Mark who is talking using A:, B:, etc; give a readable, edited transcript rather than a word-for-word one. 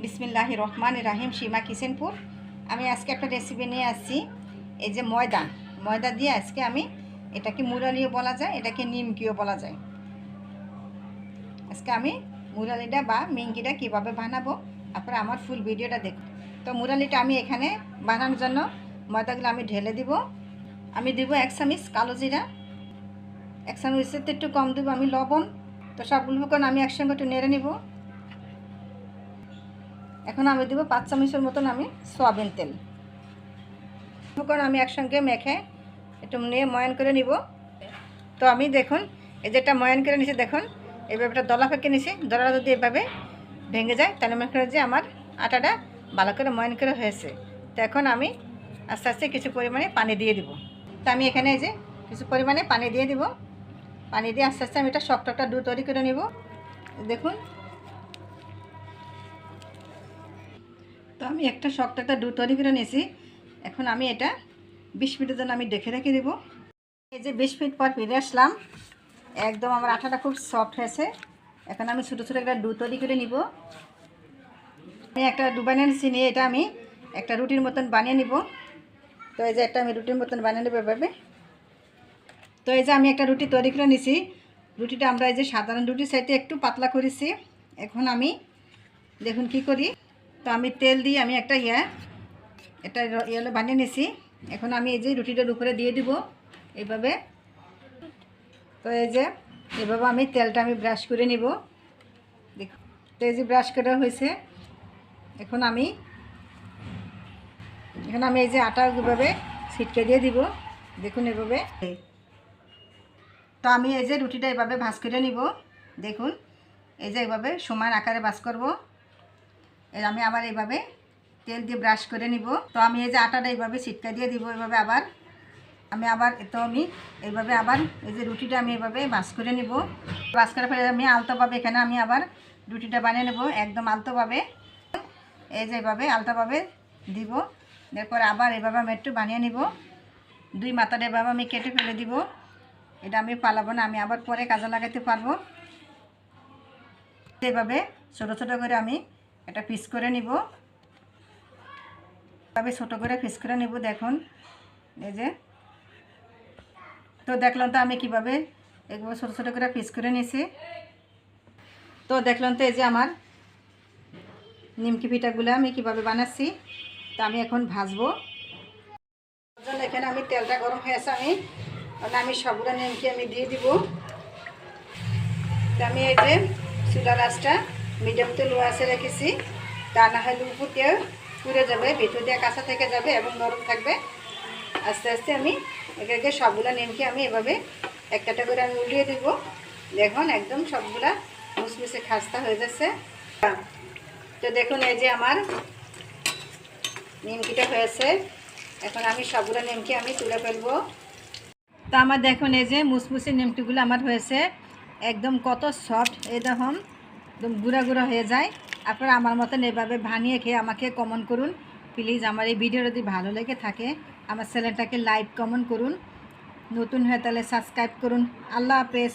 A: বিসমিল্লাহির রহমানির রহিম। সীমা কিচেনপুর। আমি আজকে একটা রেসিপি নিয়ে আসছি। এই যে ময়দা দিয়ে আজকে আমি এটাকে মুরালিও বলা যায়, এটাকে নিমকিও বলা যায়। আজকে আমি মুরালিটা বা মিঙ্কিটা কীভাবে বানাবো আপনারা আমার ফুল ভিডিওটা দেখুন। তো মুরালিটা আমি এখানে বানানোর জন্য ময়দাগুলো আমি ঢেলে দিব। আমি দিব 1 চামচ কালো জিরা, 1 চামচের একটু কম দেবো আমি লবণ। তো সবগুলো উপকরণ আমি একসঙ্গে একটু নেড়ে নিব। এখন আমি দেবো 5 চামচের মতন আমি সয়াবিন তেল। উপকরণ আমি একসঙ্গে মেখে একটু নিয়ে ময়ান করে নিব। তো আমি দেখুন এই যেটা ময়ান করে নিছি, দেখুন এইভাবে একটা দলা ফেঁকে নিছি। দলাটা যদি এভাবে ভেঙে যায় তাহলে মনে করে যে আমার আটাটা ভালো করে ময়ান করে হয়েছে। তো এখন আমি আস্তে আস্তে কিছু পরিমাণে পানি দিয়ে দিব। তো আমি এখানে এই যে কিছু পরিমাণে পানি দিয়ে দিব। পানি দিয়ে আস্তে আস্তে আমি এটা শক্ত একটা ডো তৈরি করে নিব। দেখুন, তো আমি একটা শক্ত একটা ডো তৈরি করে নিয়েছি। এখন আমি এটা 20 মিনিটের জন্য আমি রেখে দেব। এই যে 20 মিনিট পর ফিরে আসলাম। একদম আমার আটাটা খুব সফট হয়েছে। এখন আমি ছোটো ছোটো একটা ডো তৈরি করে নিব। আমি একটা ডো বানিয়ে নিচ্ছি, নিয়ে এটা আমি একটা রুটির মতন বানিয়ে নিব। তো এই যে একটা আমি রুটির মতন বানিয়ে নেব এভাবে। তো এই যে আমি একটা রুটি তৈরি করে নিছি। রুটিটা আমরা এই যে সাধারণ রুটির সাইডে একটু পাতলা করেছি। এখন আমি দেখুন কি করি। তো আমি তেল দিয়ে আমি একটা এটা ইয়েলো বানিয়ে নিছি। এখন আমি এই যে রুটিটার উপরে দিয়ে দিব এইভাবে। তো এই যে এভাবে আমি তেলটা আমি ব্রাশ করে নিব। তো এই যে ব্রাশ করা হয়েছে। এখন আমি এই যে আটা এভাবে ছিটকে দিয়ে দিব। দেখুন এভাবে। তো আমি এই যে রুটিটা এভাবে ভাঁজ করে নিব। দেখুন এই যে এভাবে সমান আকারে ভাঁজ করব। আমি আবার এইভাবে তেল দিয়ে ব্রাশ করে নিব। তো আমি এই যে আটাটা এইভাবে ছিটকা দিয়ে দিব এইভাবে। আমি এইভাবে আবার এই যে রুটিটা আমি এইভাবে ভাঁজ করে নিব। ভাঁজ করার পরে আমি আলতোভাবে এখানে আমি আবার রুটিটা বানিয়ে নেব একদম আলতোভাবে। এই যে এইভাবে আলতোভাবে দিব। এরপর আবার এইভাবে আমি একটু বানিয়ে নিব। 2 মাথাটা এভাবে আমি কেটে ফেলে দিব। এটা আমি পালাবো না, আমি আবার পরে কাজে লাগাতে পারবো। এইভাবে ছোটো ছোটো করে আমি একটা পিস করে নিব। এভাবে ছোটো করে পিস করে নিব। দেখুন এই যে, তো দেখলাম তো আমি কিভাবে এগুলো ছোটো ছোটো করে পিস করে নিয়েছি। তো দেখলাম তো এই যে আমার নিমকি পিঠাগুলো আমি কিভাবে বানাচ্ছি। তো আমি এখন ভাজবো। এখানে আমি তেলটা গরম হয়েছে, আমি সবগুলো নিমকি আমি দিয়ে দিব। তো আমি এই যে চুলার আঁচটা মিডিয়াম টু লো আঁচে রেখেছি। তা না হলে উপর দিয়ে পুড়ে যাবে, ভিতর দিয়ে কাঁচা থেকে যাবে এবং নরম থাকবে। আস্তে আস্তে আমি একে সবগুলো নিমকি আমি এভাবে একটা করে আমি উল্টিয়ে দিব। দেখুন একদম সবগুলা মুসমুসে খাস্তা হয়ে যাচ্ছে। তো দেখুন এই যে আমার নিমকিটা হয়েছে। এখন আমি সবগুলো নিমকি আমি তুলে ফেলবো। তো আমার দেখুন এই যে মুসমুসে নিমকিগুলো আমার হয়েছে একদম কত সফট। এই দেখুন একদম গুঁড়া গুঁড়া হয়ে যায়। আপনারা আমার মতন এভাবে বানিয়ে খেয়ে আমাকে কমেন্ট করুন প্লিজ। আমার এই ভিডিও যদি ভালো লেগে থাকে আমার চ্যানেলটাকে লাইক কমেন্ট করুন। নতুন হয়ে তাহলে সাবস্ক্রাইব করুন। আল্লাহ হাফেজ।